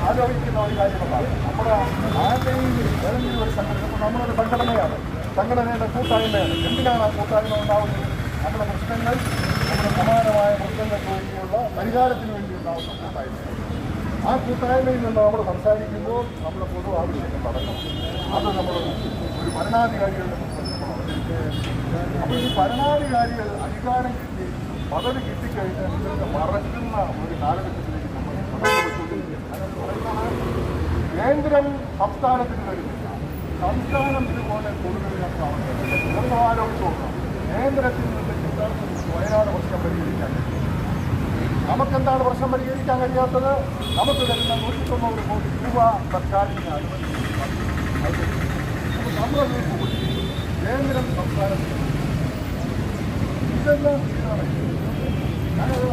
ആലോചിക്കുന്ന ഒരു കാര്യങ്ങളാണ്. നമ്മുടെ ആരുടെയും ഏതെങ്കിലും ഒരു സംഘടന, ഇപ്പോൾ നമ്മളൊരു സംഘടനയാണ്, സംഘടനയുടെ കൂട്ടായ്മയാണ്. എന്തിനാണ് ആ കൂട്ടായ്മ ഉണ്ടാവുന്നത്? നമ്മുടെ പ്രശ്നങ്ങൾ, നമ്മുടെ സമാനമായ പ്രശ്നങ്ങൾക്ക് വേണ്ടിയുള്ള പരിഹാരത്തിന് വേണ്ടി ഉണ്ടാകുന്ന കൂട്ടായ്മയാണ്. ആ കൂട്ടായ്മയിൽ നിന്ന് നമ്മൾ സംസാരിക്കുമ്പോൾ നമ്മുടെ പൊതു ആവശ്യങ്ങൾ നടക്കണം. അത് നമ്മൾ ഒരു ഭരണാധികാരികളുടെ അപ്പോൾ ഈ ഭരണാധികാരികൾ അധികാരം കിട്ടി പദവി കിട്ടിക്കഴിഞ്ഞാൽ ഇതൊക്കെ മറക്കുന്ന ഒരു കാലഘട്ടത്തിലേക്ക് നമ്മൾ കേന്ദ്രം സംസ്ഥാനത്തിന് വരുന്നില്ല, സംസ്ഥാനം ഇതുപോലെ കൂടുതലാണ്. നമ്മൾ ആലോചിച്ച് നോക്കാം, കേന്ദ്രത്തിൽ നിന്ന് കിട്ടാൻ വയനാട് പ്രശ്നം പരിഹരിക്കാൻ കഴിയും. നമുക്കെന്താണ് പ്രശ്നം പരിഹരിക്കാൻ കഴിയാത്തത്? നമുക്ക് തരുന്ന 190 കോടി രൂപ സർക്കാരിന് അനുവദിച്ചു. നമ്മളത് കൂടി കേന്ദ്രം സംസ്ഥാനത്തിന് ഇതെല്ലാം ഞാനത്